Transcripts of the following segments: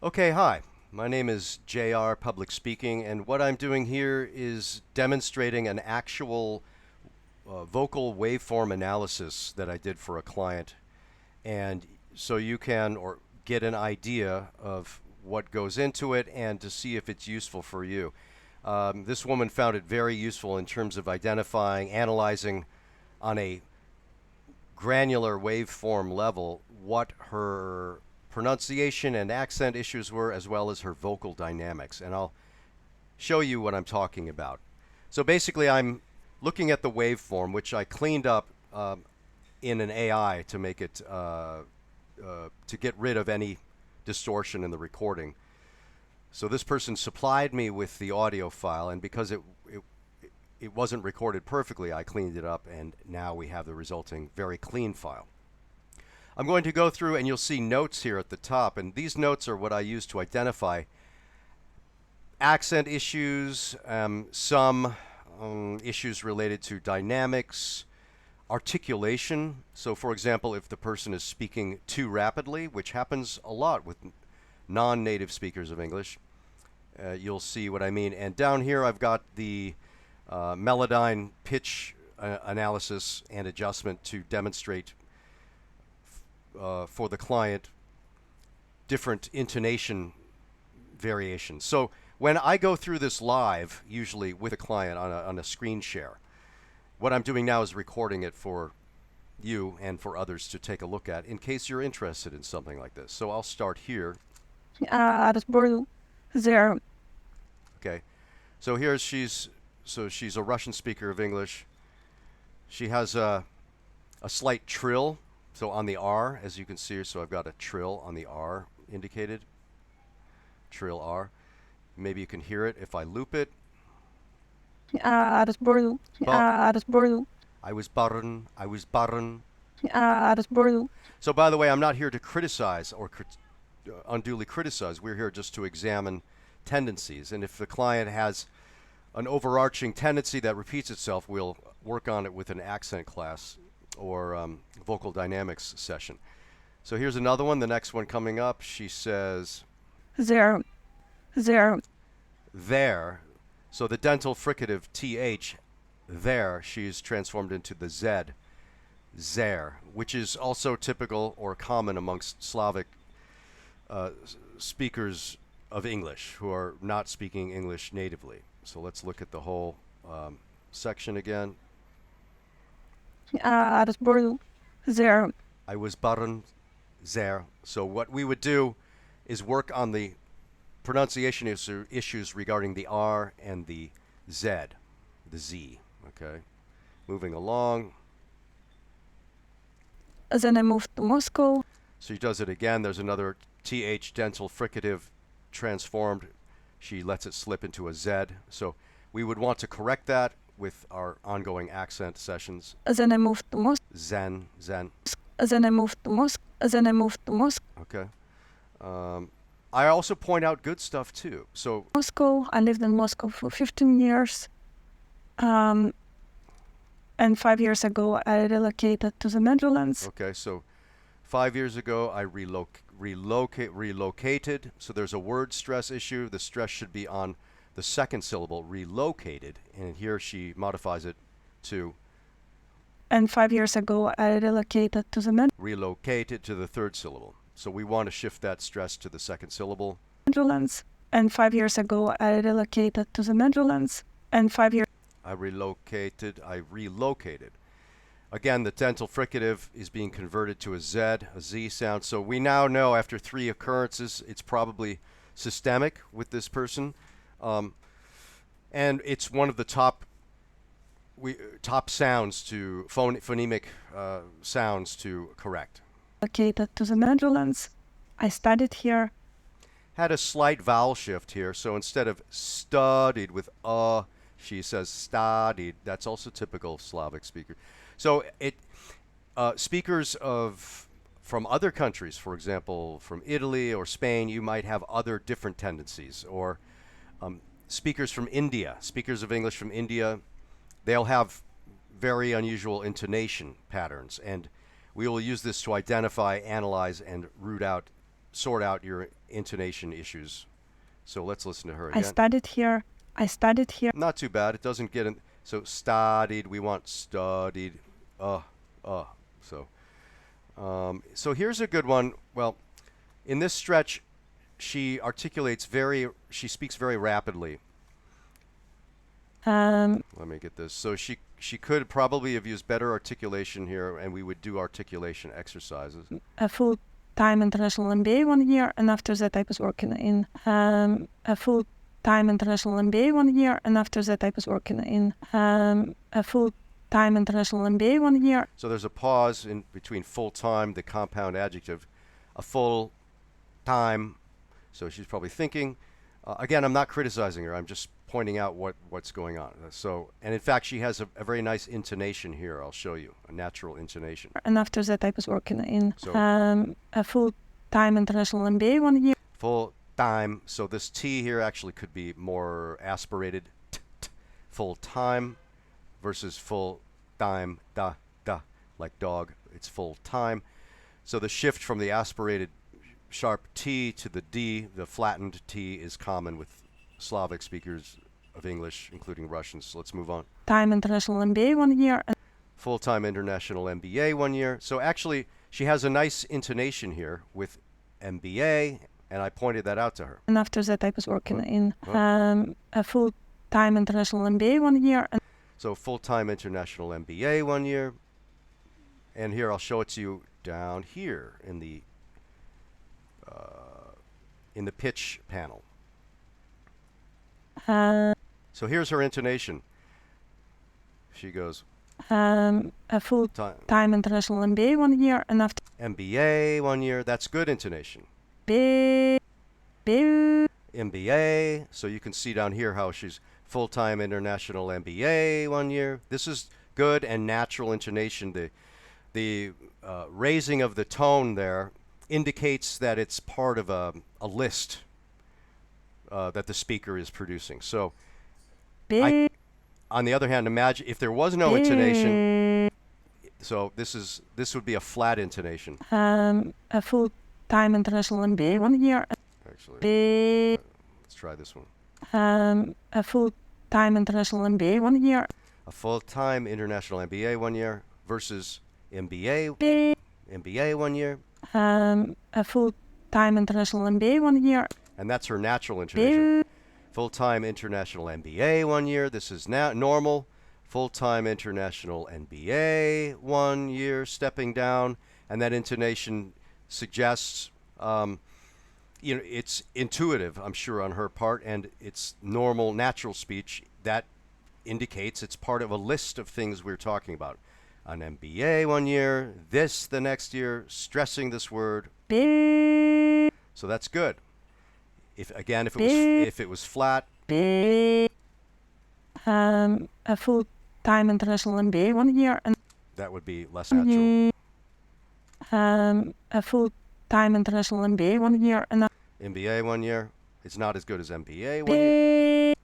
Okay, hi. My name is JR Public Speaking, and what I'm doing here is demonstrating an actual vocal waveform analysis that I did for a client. And so you can or get an idea of what goes into it and to see if it's useful for you. This woman found it very useful in terms of identifying, analyzing on a granular waveform level what her pronunciation and accent issues were, as well as her vocal dynamics. And I'll show you what I'm talking about. So basically, I'm looking at the waveform, which I cleaned up in an AI to make it to get rid of any distortion in the recording. So this person supplied me with the audio file, and because it wasn't recorded perfectly, I cleaned it up, and now we have the resulting very clean file. I'm going to go through, and you'll see notes here at the top, and these notes are what I use to identify accent issues, some issues related to dynamics, articulation. So for example, if the person is speaking too rapidly, which happens a lot with non-native speakers of English, you'll see what I mean. And down here I've got the Melodyne pitch analysis and adjustment to demonstrate for the client different intonation variations. So when I go through this live, usually with a client on a screen share, what I'm doing now is recording it for you and for others to take a look at in case you're interested in something like this. So I'll start here. Разбор there. Okay. So here she's a Russian speaker of English. She has a slight trill, so on the R, as you can see. So I've got a trill on the R indicated. Trill R. Maybe you can hear it if I loop it. Разбор. Разбор. I was barren. I was barren. Разбор. So by the way, I'm not here to criticize or unduly criticize. We're here just to examine tendencies. And if the client has an overarching tendency that repeats itself, we'll work on it with an accent class or vocal dynamics session. So here's another one. The next one coming up, she says There. There. there. So the dental fricative TH, there, she's transformed into the Z, zer, which is also typical or common amongst Slavic speakers of English who are not speaking English natively. So let's look at the whole section again. Разбор there. I was barren zer. So what we would do is work on the pronunciation issues regarding the R and the Z, the Z. Okay, moving along. Then I moved to Moscow. So she does it again. There's another TH dental fricative transformed. She lets it slip into a Z. So we would want to correct that with our ongoing accent sessions. Then I moved to Moscow. Zen, zen. Then I moved to Moscow. Then I moved to Moscow. Okay. I also point out good stuff too. So Moscow. I lived in Moscow for 15 years. And 5 years ago, I relocated to the Netherlands. okay, so 5 years ago I relocated. So there's a word stress issue. The stress should be on the second syllable, relocated, and here she modifies it to And 5 years ago, I relocated to the relocated to the third syllable. So we want to shift that stress to the second syllable. Netherlands. And 5 years ago, I relocated to the Netherlands. And 5 years. I relocated. Again, the dental fricative is being converted to a Z sound. So we now know after 3 occurrences, it's probably systemic with this person. And it's one of the top sounds to phonemic sounds to correct. Relocated to the Netherlands. I studied here. Had a slight vowel shift here, so instead of studied with she says studied. That's also typical Slavic speaker. So speakers from other countries, for example, from Italy or Spain, you might have other different tendencies. Or speakers from India, speakers of English from India, they'll have very unusual intonation patterns, and we will use this to identify, analyze, and root out sort out your intonation issues. So let's listen to her I again. studied here. I studied here. Not too bad. It doesn't get in. So studied. We want studied. Uh. So. So here's a good one. Well, in this stretch, she speaks very rapidly. Let me get this. So she could probably have used better articulation here, and we would do articulation exercises. A full-time international MBA 1 year, and after that I was working in a full-time international MBA 1 year, and after that I was working in a full-time international MBA 1 year. So there's a pause in between full-time, the compound adjective, a full time. So she's probably thinking. Again, I'm not criticizing her. I'm just pointing out what's going on. So, and in fact, she has a very nice intonation here. I'll show you a natural intonation. And after that, I was working in a full-time international MBA 1 year. Full time. So this T here actually could be more aspirated. Full time versus full time. Da da, like dog. It's full time. So the shift from the aspirated sharp T to the D, the flattened T, is common with Slavic speakers of English, including Russians. So let's move on. Time international MBA 1 year. Full-time international MBA 1 year. So actually, she has a nice intonation here with MBA, and I pointed that out to her. And after that, I was working in a full-time international MBA 1 year. So full-time international MBA 1 year. And here, I'll show it to you down here in the pitch panel. So here's her intonation. She goes, a full-time international MBA 1 year, and after MBA 1 year. That's good intonation. MBA. So you can see down here how she's full-time international MBA 1 year. This is good and natural intonation. The raising of the tone there indicates that it's part of a list that the speaker is producing. So, on the other hand, imagine if there was no intonation. So this would be a flat intonation. A full-time international MBA 1 year. Actually, let's try this one. A full-time international MBA 1 year. A full-time international MBA 1 year versus MBA 1 year. A full-time international MBA 1 year. And that's her natural intonation. Full-time international MBA 1 year. This is now normal. Full-time international MBA 1 year, stepping down, and that intonation suggests, it's intuitive, I'm sure, on her part, and it's normal, natural speech that indicates it's part of a list of things we're talking about. An MBA 1 year, this the next year, stressing this word. So that's good. If it was flat. A full-time international MBA 1 year, and that would be less natural. A full-time international MBA 1 year, and MBA 1 year. It's not as good as MBA 1 year.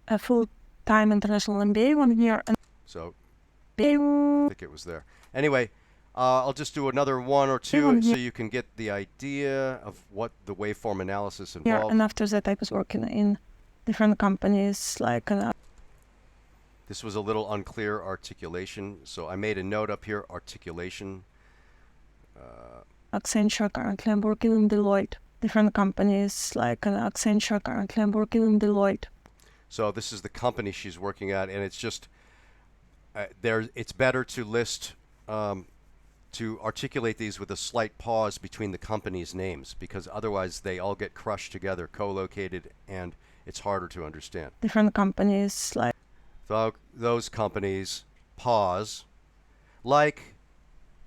A full-time international MBA 1 year, and so I think it was there. Anyway, I'll just do another one or two so you can get the idea of what the waveform analysis involves. Yeah, and after that I was working in different companies like... This was a little unclear articulation, so I made a note up here, articulation. Accenture, currently I'm working in Deloitte. Different companies like Accenture, currently I'm working in Deloitte. So this is the company she's working at, and it's just, it's better to list... to articulate these with a slight pause between the companies' names, because otherwise they all get crushed together, co-located, and it's harder to understand. Different companies like... those companies, pause, like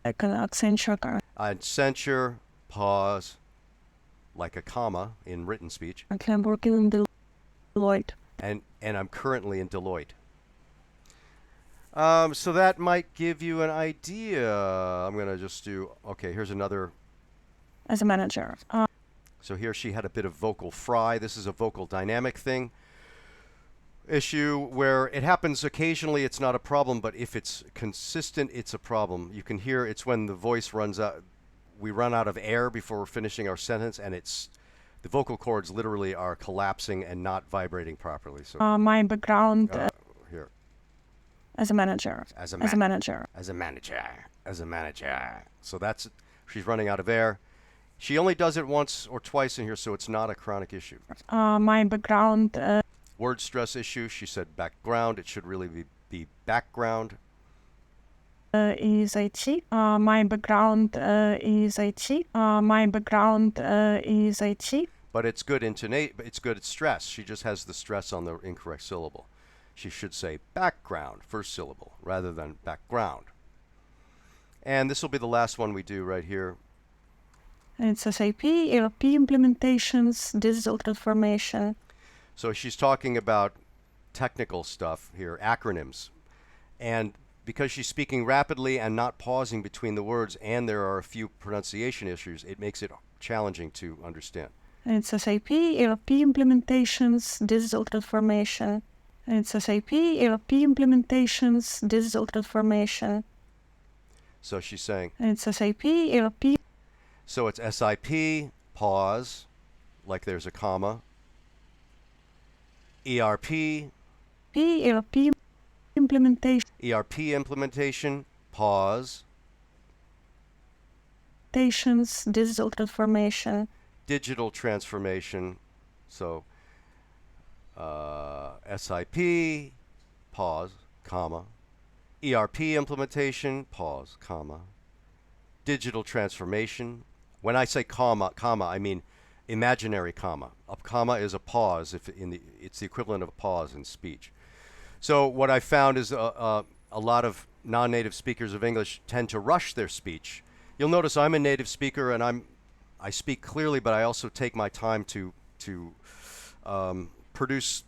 Accenture. Accenture, pause, like a comma in written speech. I'm working in Deloitte. And I'm currently in Deloitte. So that might give you an idea. I'm going to just do, okay, here's another. As a manager. So here she had a bit of vocal fry. This is a vocal dynamic thing. Issue where it happens occasionally, it's not a problem, but if it's consistent, it's a problem. You can hear it's when the voice runs out, we run out of air before we're finishing our sentence, and the vocal cords literally are collapsing and not vibrating properly. So My background here, as a manager. as a As a manager. as a manager. So she's running out of air. She only does it once or twice in here, so it's not a chronic issue. My background Word stress issue. She said background. It should really be background. is IT. My background is IT. My background is IT. But it's good it's good at stress. She just has the stress on the incorrect syllable. She should say background, first syllable, rather than background. And this will be the last one we do right here. It's SAP, ERP implementations, digital transformation. So she's talking about technical stuff here, acronyms. And because she's speaking rapidly and not pausing between the words, and there are a few pronunciation issues, it makes it challenging to understand. It's SAP, ERP implementations, digital transformation. It's SAP, ERP implementations, digital transformation. So she's saying, It's SAP, ERP. so it's SIP, pause, like there's a comma. ERP, ERP implementation. ERP implementation, pause. Digital transformation. Digital transformation, so SIP, pause, comma. ERP implementation, pause, comma. Digital transformation. When I say comma, I mean imaginary comma. A comma is a pause. It's the equivalent of a pause in speech. So what I found is a lot of non-native speakers of English tend to rush their speech. You'll notice I'm a native speaker and I speak clearly, but I also take my time to produce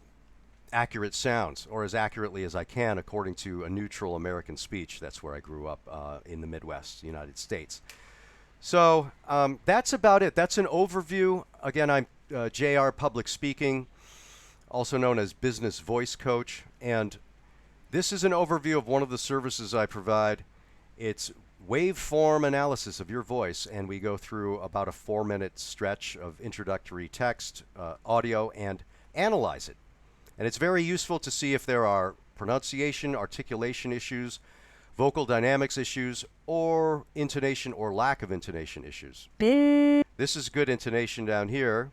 accurate sounds, or as accurately as I can, according to a neutral American speech. That's where I grew up in the Midwest, United States. So that's about it. That's an overview. Again, I'm JR Public Speaking, also known as Business Voice Coach, and this is an overview of one of the services I provide. It's waveform analysis of your voice, and we go through about a 4-minute stretch of introductory text, audio, and analyze it. And it's very useful to see if there are pronunciation, articulation issues, vocal dynamics issues, or intonation or lack of intonation issues. This is good intonation down here.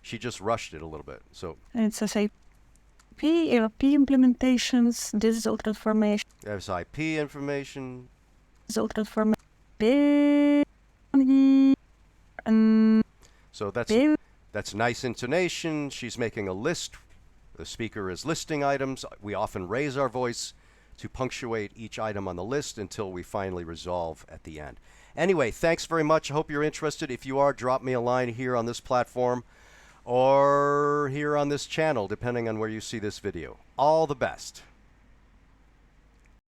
She just rushed it a little bit. So It's SAP, ERP implementations, digital transformation. SIP information. Digital transformation. And So that's nice intonation. She's making a list. The speaker is listing items. We often raise our voice to punctuate each item on the list until we finally resolve at the end. Anyway, thanks very much. I hope you're interested. If you are, drop me a line here on this platform or here on this channel, depending on where you see this video. All the best.